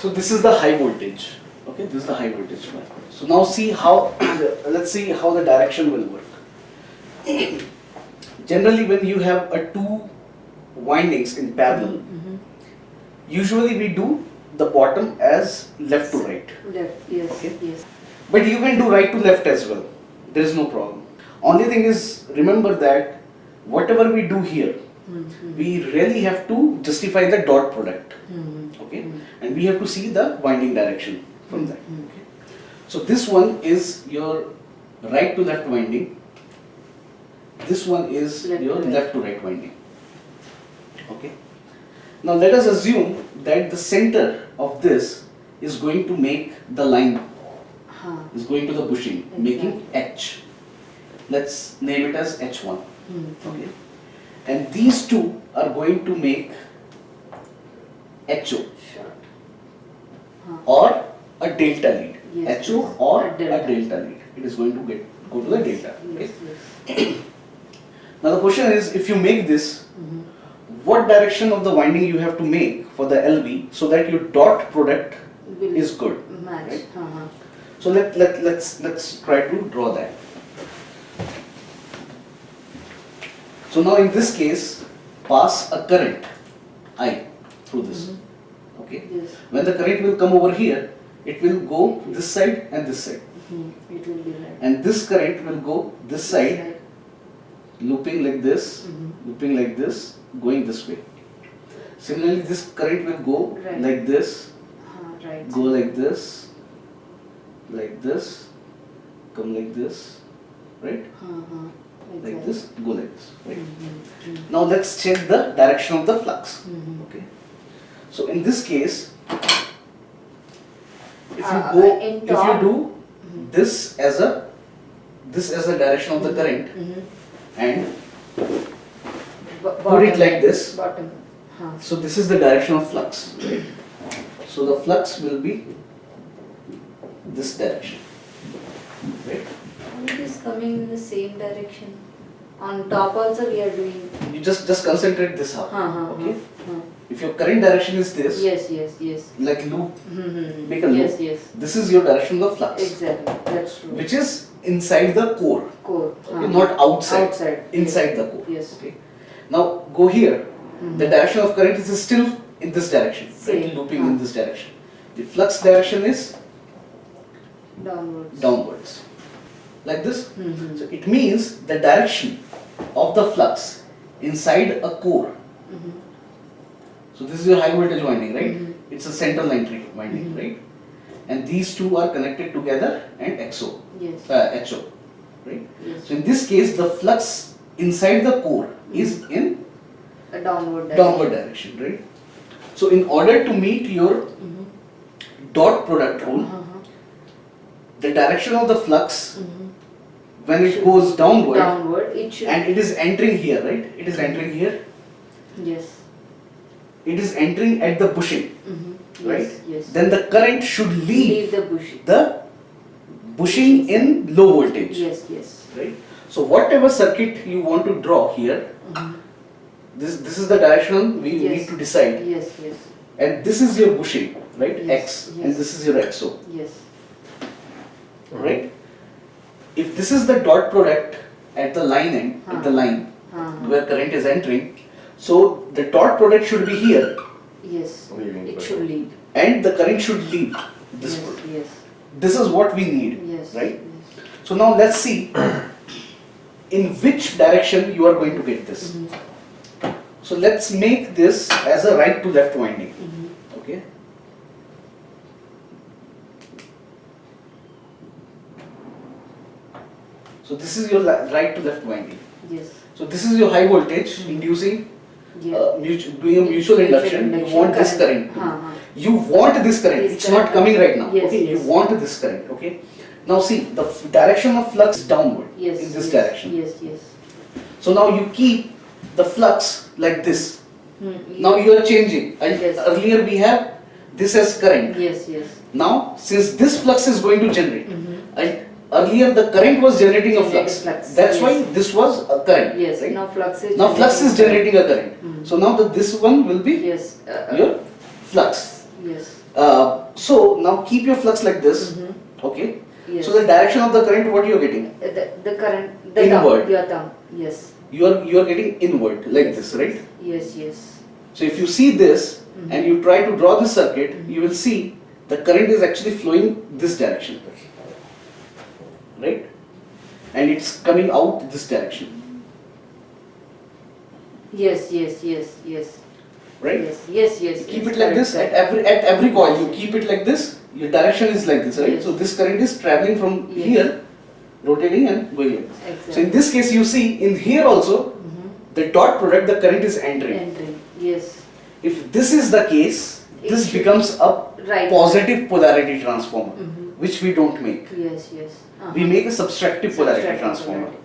So this is the high voltage. Okay, this is the high voltage one. So now see how, let's see how the direction will work. Generally when you have a two windings in parallel, usually we do the bottom as left to right. Left, yes, Okay. yes. But you can do right to left as well. There is no problem. Only thing is, remember that whatever we do here, we really have to justify the dot product. Okay, and we have to see the winding direction from that. Okay. So this one is your right to left winding. This one is your left to right winding. Okay. Now let us assume that the center of this is going to make the line, is going to the bushing, making H. Let's name it as H1. Okay. And these two are going to make HO or a delta lead. Yes, HO yes. or A a delta. delta lead. It is going to go to the delta. Okay. Yes, Now the question is, if you make this, what direction of the winding you have to make for the LV so that your dot product Will is good. match. Right? So let's try to draw that. So now in this case, pass a current I through this. Okay. Yes. When the current will come over here, it will go this side and this side. It will be right. And this current will go this side, looping like this, looping like this, going this way. Similarly, this current will go Right. like this, Right. go like this, come like this, right? Like this, go like this, right? Now let's check the direction of the flux. Okay. So in this case, if you do this as the direction of the current and put it like this, Bottom. so this is the direction of flux. Right? So the flux will be this direction. Right? It is coming in the same direction. On top also we are doing. You just concentrate this up. Okay. If your current direction is this, Yes. like loop, make a loop. Yes. This is your direction of the flux, Exactly. That's true. which is inside the core. Core. Okay, not outside. Outside. Inside the core. Yes. Okay. Now go here. The direction of current is still in this direction, right? Same. Looping in this direction. The flux direction is Downwards. downwards, like this. So it means the direction of the flux inside a core. So this is your high voltage winding, right? It's a central entry winding, right? And these two are connected together and XO, Yes. HO, right? Yes. So in this case, the flux inside the core is in A downward direction. downward direction, right? So in order to meet your dot product rule, the direction of the flux when it goes downward, it should. and it is entering here, right? It is entering here. Yes. It is entering at the bushing, right? Yes. Then the current should leave the bush. the bushing in low voltage, Yes. right? So whatever circuit you want to draw here, this is the direction we need to decide, Yes. and this is your bushing, right? Yes, X, yes. and this is your XO, Yes. right? If this is the dot product at the line end, at the line where current is entering, so the dot product should be here, Yes. It should lead. and the current should leave this product. Yes. This is what we need, Yes. right? So now let's see in which direction you are going to get this. So let's make this as a right to left winding. Okay. So this is your right to left winding. Yes. So this is your high voltage inducing, doing a mutual induction. You want this current. You want this current. It's not coming right now. Yes, Okay. yes. You want this current. Okay. Now see, the direction of flux is downward Yes. in this direction. Yes. So now you keep the flux like this. Now you are changing. Yes. Earlier we have this as current. Yes. Now since this flux is going to generate, earlier the current was generating a flux. That's why this was a current. Yes. Right? Now flux is. Now flux is generating a current. So now this one will be Yes. your flux. Yes. So now keep your flux like this. Okay. Yes. So the direction of the current, what you are getting? The current, the Inward. thumb, your thumb. Yes. You are getting inward like this, right? Yes, yes. So if you see this and you try to draw this circuit, you will see the current is actually flowing this direction, right? And it's coming out this direction, Yes, yes, yes, yes. right? Yes, yes, yes. Keep yes, it like correct, this correct. at every coil. You keep it like this. Your direction is like this, right? Yes. So this current is traveling from Yes. here, rotating and going like this. Exactly. So in this case, you see in here also the dot product, the current is entering. Entering. Yes. If this is the case, It this should- becomes a Right. positive polarity transformer, which we don't make. Yes, yes. We make a subtractive polarity Subtractive transformer. polarity.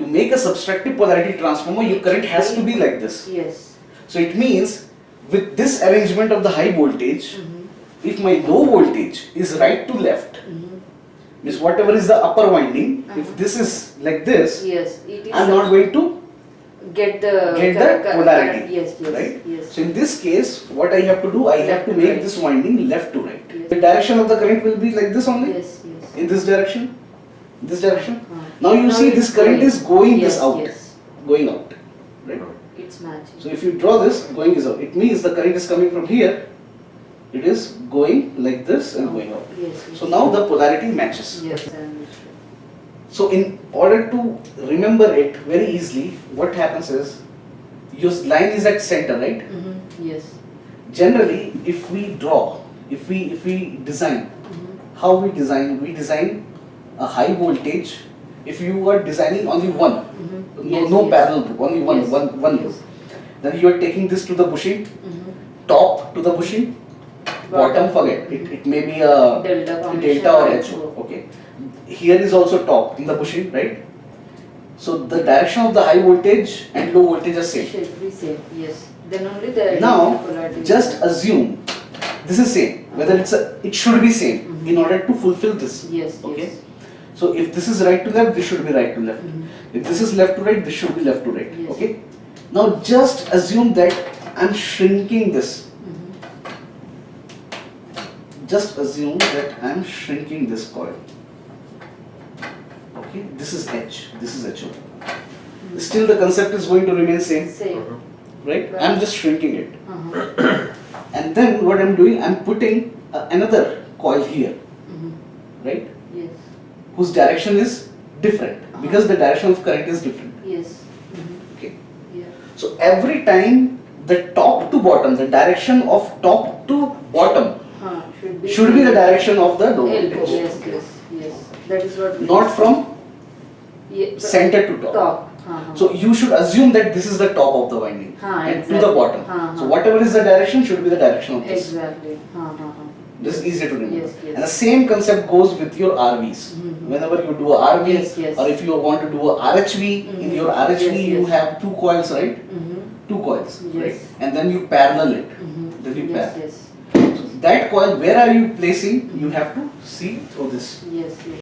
To make a subtractive polarity transformer, your current has to be like this. Yes. So it means with this arrangement of the high voltage, if my low voltage is right to left, means whatever is the upper winding, if this is like this, Yes, it is. I'm not going to get the polarity, Yes, yes. right? Yes. So in this case, what I have to do, I have Left to to make right. this winding left to right. Yes. The direction of the current will be like this only, Yes, yes. in this direction, this direction. Uh, Now you see it's this current is going yes, this out, Yes, going out, right? it's matching. So if you draw this, going is out. It means the current is coming from here. It is going like this and going out. Yes, yes. So now the polarity matches. Yes, I understand. So in order to remember it very easily, what happens is your line is at center, right? Yes. Generally, if we draw, if we design, how we design a high voltage. If you are designing only one, no Yes. parallel group, only one, Yes. one Yes. group, then you are taking this to the bushing, top to the bushing, bottom forget. It may be a Delta combination delta or or HO. HO. Okay. Here is also top in the bushing, right? So the direction of the high voltage and low voltage are same. Should be same. Yes. Then only the Now, polarity. just assume this is same. Whether it should be same in order to fulfill this. Yes. Okay. Yes. So if this is right to left, this should be right to left. If this is left to right, this should be left to right. Yes. Okay. Now just assume that I'm shrinking this. Just assume that I'm shrinking this coil. Okay. This is H. This is HO. Still the concept is going to remain same, Same. right? Right. I'm just shrinking it. And then what I'm doing, I'm putting another coil here, right? Yes. Whose direction is different because the direction of current is different. Yes. Okay. Yeah. So every time the top to bottom, the direction of top to bottom should be the direction of the low elbow. voltage. Yes. Yes. Yes. That is what. Not from center to top. Top. So you should assume that this is the top of the winding and exactly. to the bottom. So whatever is the direction should be the direction of this. Exactly. This is easy to remember. Yes, yes. And the same concept goes with your RVs. Whenever you do a RV, Yes, yes. or if you want to do a RHV, in your RHV Yes, you yes. have two coils, right? Two coils, Yes. right? And then you parallel it. Then you Yes. pair. Yes. So that coil, where are you placing? You have to see through this. Yes. Yes.